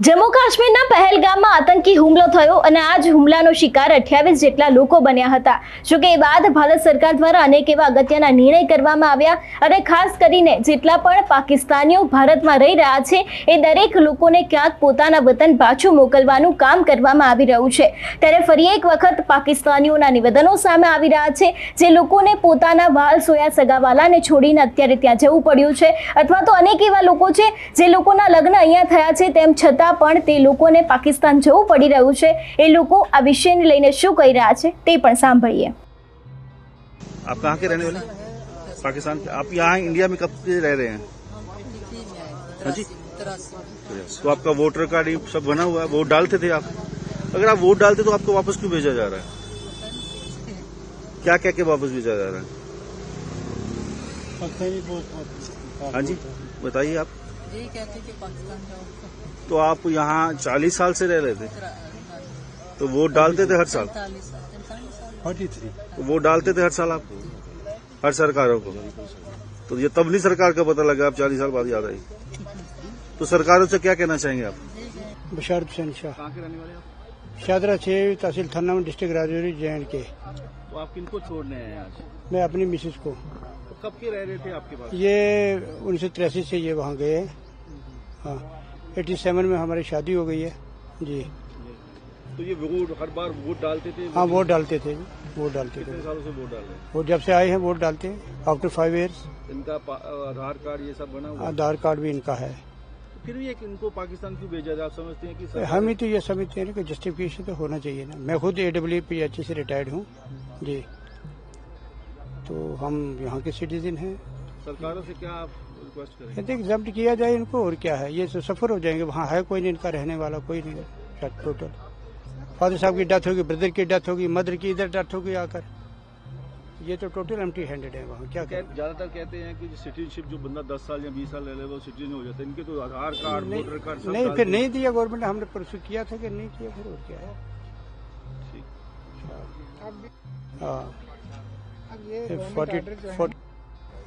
જમ્મુ કાશ્મીરના પહેલગામમાં આતંકી હુમલો થયો અને આ જ હુમલાનો શિકાર 28 જેટલા લોકો બન્યા હતા। જો કે એ બાદ ભારત સરકાર દ્વારા અનેક એવા અગત્યના નિર્ણય કરવામાં આવ્યા અને ખાસ કરીને જેટલા પણ પાકિસ્તાનીઓ ભારતમાં રહી રહ્યા છે એ દરેક લોકોને ક્યાંક પોતાના વતન પાછું મોકલવાનું કામ કરવામાં આવી રહ્યું છે। ત્યારે ફરી એક વખત પાકિસ્તાનીઓના નિવેદનો સામે આવી રહ્યા છે જે લોકોને પોતાના વાલ સોયા સગાવાલાને છોડીને અત્યારે ત્યાં જવું પડ્યું છે અથવા તો અનેક એવા લોકો છે જે લોકોના લગ્ન અહીંયા થયા છે તેમ છતાં પણ તે લોકોને પાકિસ્તાન જવું પડી રહ્યું છે। એ લોકો આ વિષયને લઈને શું કહી રહ્યા છે તે પણ સાંભળીએ। आप कहाँ के रहने वाले? पाकिस्तान के। आप यहाँ इंडिया में कब से रह रहे हैं? हाँ जी। तो आपका वोटर कार्ड ये सब बना हुआ है, वोट डालते थे आप? अगर आप वोट डालते तो आपको वापस क्यों भेजा जा रहा है? क्या कह के वापस भेजा जा रहा है? हाँ जी बताइए आप। यही कहते कि पाकिस्तान जाओ। तो आप यहाँ 40 साल से रह रहे थे, तो वोट डालते थे हर साल? 43 तो वोट डालते थे हर साल आप हर सरकारों को? तो ये तब नहीं सरकार का पता लगा, आप 40 साल बाद याद आई। तो सरकारों से क्या कहना चाहेंगे आप? बशार हुसैन शाह, कहाँ के रहने वाले आप? शादरा से तहसील थाना में डिस्ट्रिक्ट राजौरी JNK के। तो आप किनको छोड़ने आए आज? मैं अपनी मिसेज को, तो कब के रह रहे थे आपके पास? ये 1983 से ये वहाँ गए हैं। हाँ 87 में हमारी शादी हो गई है जी। तो ये वोट हर बार वोट डालते थे? हाँ वोट डालते थे, वोट डालते थे। कितने सालों से वोट डाल रहे हैं? वो जब से आए हैं वोट डालते हैं, आफ्टर 5 years। इनका आधार कार्ड ये सब बना हुआ है? आधार कार्ड भी इनका है। फिर भी एक इनको पाकिस्तान क्यों भेजा जाए? आप समझते हैं कि हम ही तो ये समझते हैं कि जस्टिफिकेशन तो होना चाहिए ना। मैं खुद AWPH से रिटायर्ड हूँ जी, तो हम यहाँ के सिटीजन हैं। सरकारों से क्या आप रिक्वेस्ट करेंगे? यदि एग्जाम किया जाए इनको, और क्या है, ये तो सफर हो जाएंगे। वहाँ है कोई नहीं इनका रहने वाला, कोई नहीं है टोटल। फादर साहब की डेथ होगी, ब्रदर की डेथ होगी, मदर की इधर डेथ होगी आकर, ये तो टोटल एम्प्टी हैंडेड है वहाँ। क्या करें? ज्यादातर कहते हैं कि सिटीजनशिप जो बंदा 10 साल या 20 साल रह ले वो सिटीजन हो जाता है। इनके तो आधार कार्ड वोटर कार्ड सब नहीं, डाल फिर दिए। नहीं दिया गवर्नमेंट, हमने परसों किया था कि नहीं किया, फिर और क्या है। हाँ 40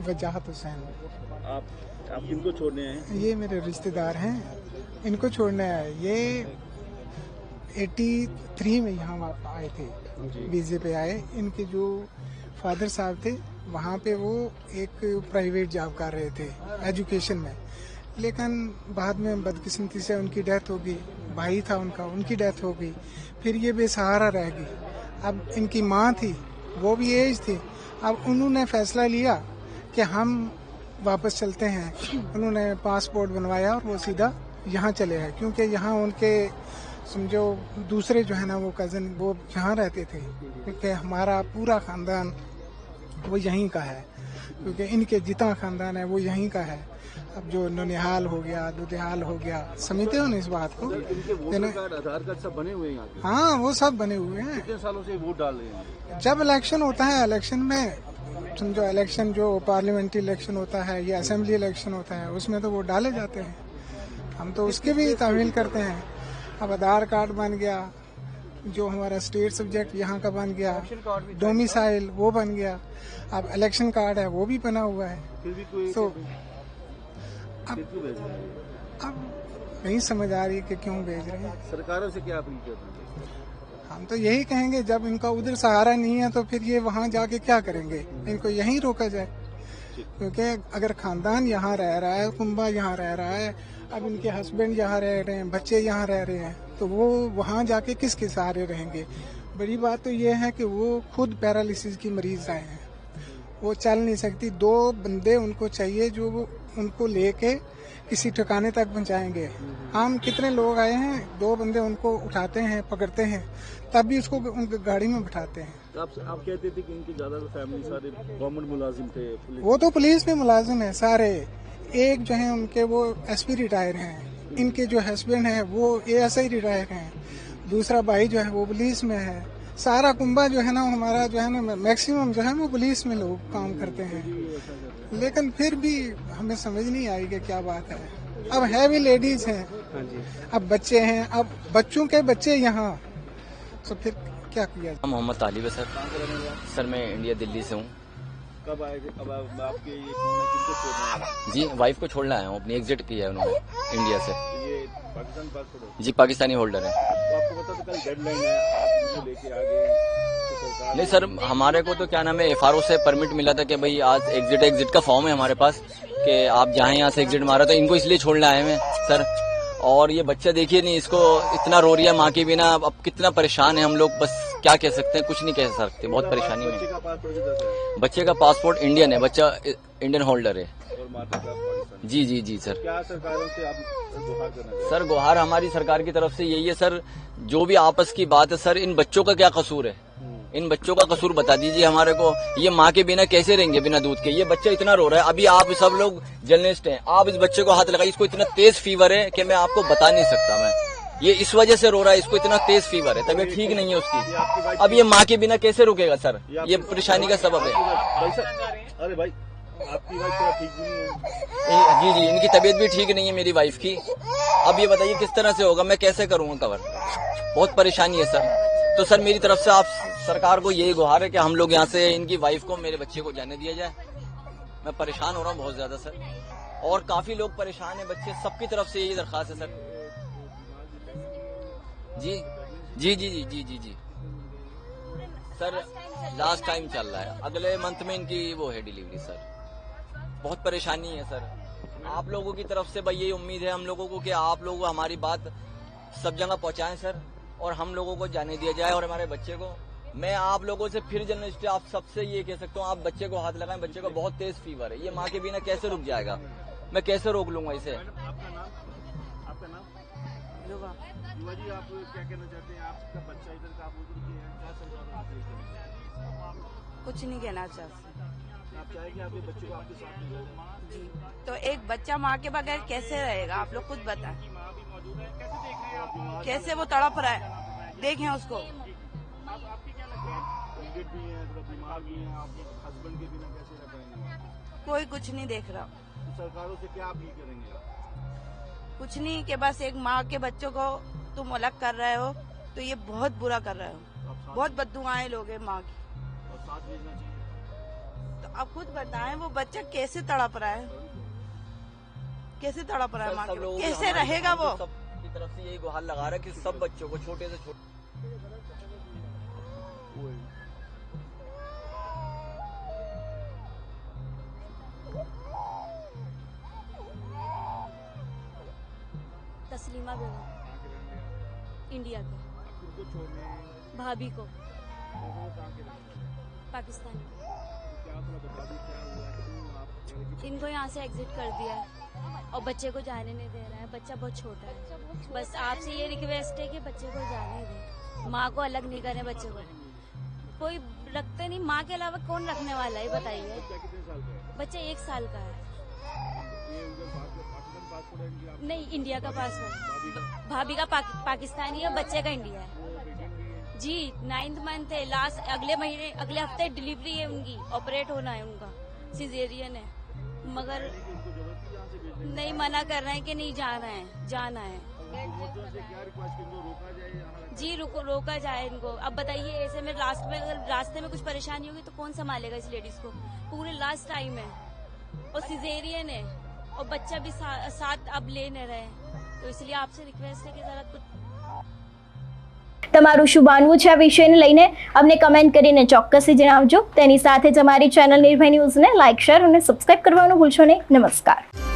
वजाहत हुसैन, आप किनको छोड़ने आए हैं? ये मेरे रिश्तेदार हैं, इनको छोड़ने आए। ये 83 में यहाँ आए थे, वीजे पे आए। इनके जो फादर साहब थे वहाँ पे वो एक प्राइवेट जॉब कर रहे थे एजुकेशन में, लेकिन बाद में बदकिस्मती से उनकी डेथ हो गई। भाई था उनका, उनकी डेथ हो गई, फिर ये बेसहारा रह गई। अब इनकी माँ थी, वो भी एज थी। अब उन्होंने फैसला लिया कि हम वापस चलते हैं। उन्होंने पासपोर्ट बनवाया और वो सीधा यहाँ चले हैं, क्योंकि यहाँ उनके समझो दूसरे जो है ना वो कज़न वो यहाँ रहते थे, क्योंकि हमारा पूरा ख़ानदान वो यहीं का है, क्योंकि इनके जितना ख़ानदान है वो यहीं का है। अब जो ननिहाल हो गया, दुधिहाल हो गया, समझते हो ना इस बात को? आधार कार्ड सब बने हुए हैं यहाँ के? हाँ वो सब बने हुए हैं। कितने सालों से वोट डाल रहे हैं? जब इलेक्शन होता है, इलेक्शन में समझो इलेक्शन जो पार्लियामेंट्री इलेक्शन होता है या असेंबली इलेक्शन होता है उसमें तो वोट डाले जाते हैं। हम तो उसके भी तामील करते हैं। अब आधार कार्ड बन गया, जो हमारा स्टेट सब्जेक्ट यहाँ का बन गया, डोमिसाइल वो बन गया, अब इलेक्शन कार्ड है वो भी बना हुआ है। फिर भी कोई तो फिर क्यों भेज रहे हैं? अब नहीं समझ आ रही कि क्यों भेज रहे हैं। सरकारों से क्या अपील करते हैं? हम तो यही कहेंगे, जब इनका उधर सहारा नहीं है तो फिर ये वहाँ जाके क्या करेंगे? इनको यहीं रोका जाए, क्योंकि अगर खानदान यहाँ रह रहा है, कुंबा यहाँ रह रहा है, अब इनके हस्बैंड यहाँ रह रहे हैं, बच्चे यहाँ रह रहे हैं, तो वो वहाँ जाके किसके सहारे रहेंगे? बड़ी बात तो ये है कि वो खुद पैरालिसिस की मरीज आए हैं, वो चल नहीं सकती। 2 बंदे उनको चाहिए जो उनको लेके किसी ठिकाने तक पहुँचाएंगे। हम कितने लोग आए हैं, 2 बंदे उनको उठाते हैं, पकड़ते हैं, तब भी उसको उनकी गाड़ी में बिठाते हैं। आप कहते थे कि इनकी ज्यादा फैमिली सारे गवर्नमेंट मुलाजिम थे, वो तो पुलिस में मुलाजिम है सारे। एक जो है उनके वो SP रिटायर हैं, इनके जो हस्बैंड है वो ASI रिटायर हैं, दूसरा भाई जो है वो पुलिस में है। सारा कुंबा जो है ना हमारा जो है ना मैक्सिमम जो है वो पुलिस में लोग काम करते हैं, लेकिन फिर भी हमें समझ नहीं आई कि क्या बात है। अब है भी लेडीज हैं, अब बच्चे हैं, अब बच्चों के बच्चे यहाँ, तो फिर क्या किया? मोहम्मद तालिब है सर। सर मैं इंडिया दिल्ली से हूँ। कब आए थे? अब आपके ये किनको छोड़ना है? जी वाइफ को छोड़ना है, अपनी एग्जिट की है उन्होंने इंडिया से। ये पाकिस्तान पासपोर्ट है? जी पाकिस्तानी होल्डर है। तो आपको पता था कल डेडलाइन है, आप इनको लेके आ गए तो सरकार नहीं सर, हमारे को तो क्या नाम है FRO से परमिट मिला था कि भाई आज एग्जिट का फॉर्म है हमारे पास कि आप जहाँ यहाँ से एग्जिट मारा, तो इनको इसलिए छोड़ना आए हैं सर। और ये बच्चा देखिए नहीं, इसको इतना रो रही है माँ के बिना, अब कितना परेशान है हम लोग, बस क्या कह सकते हैं, कुछ नहीं कह सकते, बहुत परेशानी में। बच्चे का पासपोर्ट किधर से है? बच्चे का पासपोर्ट इंडियन है, बच्चा इंडियन होल्डर है। और माता का पाकिस्तान। जी जी जी सर। क्या सरकारों से आप गुहार करना चाहते हैं? सर गुहार हमारी सरकार की तरफ से यही है सर, जो भी आपस की बात है सर, इन बच्चों का क्या कसूर है, इन बच्चों का कसूर बता दीजिए हमारे को। ये माँ के बिना कैसे रहेंगे, बिना दूध के? ये बच्चा इतना रो रहा है। अभी आप सब लोग जर्नलिस्ट हैं, आप इस बच्चे को हाथ लगाइए, इसको इतना तेज फीवर है कि मैं आपको बता नहीं सकता। मैं ये इस वजह से रो रहा है, इसको इतना तेज फीवर है, तबीयत ठीक नहीं है उसकी। अब ये माँ के बिना कैसे रुकेगा सर? ये परेशानी का सबब है। भाई साहब, अरे भाई आपकी वाइफ थोड़ा ठीक भी नहीं है। जी जी, इनकी तबीयत भी ठीक नहीं है मेरी वाइफ की। अब ये बताइए किस तरह से होगा, मैं कैसे करूंगा कवर? बहुत परेशानी है सर। तो सर मेरी तरफ से आप सरकार को यही गुहार है कि हम लोग यहाँ से इनकी वाइफ को, मेरे बच्चे को जाने दिया जाए। मैं परेशान हो रहा हूँ बहुत ज्यादा सर, और काफी लोग परेशान है, बच्चे, सबकी तरफ से यही दरखास्त है सर। जी जी जी जी जी जी जी सर, लास्ट टाइम चल रहा है, अगले मंथ में इनकी वो है डिलीवरी सर। बहुत परेशानी है सर। आप लोगों की तरफ से भाई यही उम्मीद है हम लोगों को कि आप लोग हमारी बात सब जगह पहुंचाएं सर, और हम लोगों को जाने दिया जाए और हमारे बच्चे को। मैं आप लोगों से फिर जर्नलिस्ट आप सबसे ये कह सकता हूँ, आप बच्चे को हाथ लगाएं, बच्चे को बहुत तेज फीवर है, ये माँ के बिना कैसे रुक जाएगा? मैं कैसे रोक लूंगा इसे? आपका नाम? युवा युवा जी, आप क्या कहना चाहते हैं? आपका बच्चा इधर का, आप उधर के हैं, क्या सरकार को कुछ नहीं कहना चाहती आप चाहेंगे आपके बच्चे को आपके साथ ले जाए? जी। तो एक बच्चा माँ के बगैर कैसे रहेगा, आप लोग खुद बताएं। कैसे वो तड़प रहा है, देखें उसको। आपकी क्या लगता है? एजेड भी है, थोड़ा बीमार भी है, आप हस्बैंड के बिना कैसे रह पाएंगे? कोई कुछ नहीं देख रहा, तो सरकारों से क्या अपील करेंगे आप? कुछ नहीं कि बस एक माँ के बच्चों को तुम अलग कर रहे हो, तो ये बहुत बुरा कर रहे हो, बहुत बददुआएं लोग हैं माँ की। और साथ भेजना चाहिए। तो आप खुद बताएं वो बच्चा कैसे तड़प रहा है, कैसे तड़प रहा है माँ सब के, लोगों की कैसे हमारी रहेगा वो? सबकी तरफ से यही गुहार लगा रहा है कि सब बच्चों को, छोटे से छोटे। तस्लीमा बेगम, इंडिया के। किनको छोड़ने हैं? भाभी को, वो कहाँ के रहने वाले हैं? पाकिस्तान के। क्या थोड़ा बता दी क्या हुआ, क्यों आप? इनको यहाँ से एग्जिट कर दिया है और बच्चे को जाने नहीं दे रहा है। बच्चा बहुत छोटा है। बस आपसे ये रिक्वेस्ट है कि बच्चे को जाने दें, माँ को अलग नहीं करें। बच्चे को कोई रखते नहीं, माँ के अलावा कौन रखने वाला है बताइए? क्या कितने साल का है? बच्चा 1 साल का है। ये उधर पाकिस्तान पासपोर्ट है इनकी? आप नहीं, इंडिया का पासपोर्ट। भाभी का पाकिस्तानी है, बच्चे का इंडिया है। जी 9th मंथ है, लास्ट अगले महीने, अगले हफ्ते डिलीवरी है उनकी, ऑपरेट होना है उनका, सिजेरियन है। मगर नहीं, मना कर रहे हैं कि नहीं जाना है, जाना है। क्या रिक्वेस्ट, इनको रोका जाए यहाँ? जी रोका जाए इनको। अब बताइए ऐसे में लास्ट में अगर रास्ते में कुछ परेशानी होगी तो कौन संभालेगा इस लेडीज को? पूरे लास्ट टाइम है और सिजेरियन है और बच्चा भी साथ अब ले नहीं रहे हैं, तो इसलिए आपसे रिक्वेस्ट है कि जरा कुछ તમારું શું માનવું છે આ વિષયને લઈને અમને કમેન્ટ કરીને ચોક્કસથી જણાવજો. તેની સાથે જ અમારી ચેનલ નિર્ભય ન્યૂઝને લાઇક, શેર અને સબસ્ક્રાઇબ કરવાનું ભૂલશો નહીં. નમસ્કાર.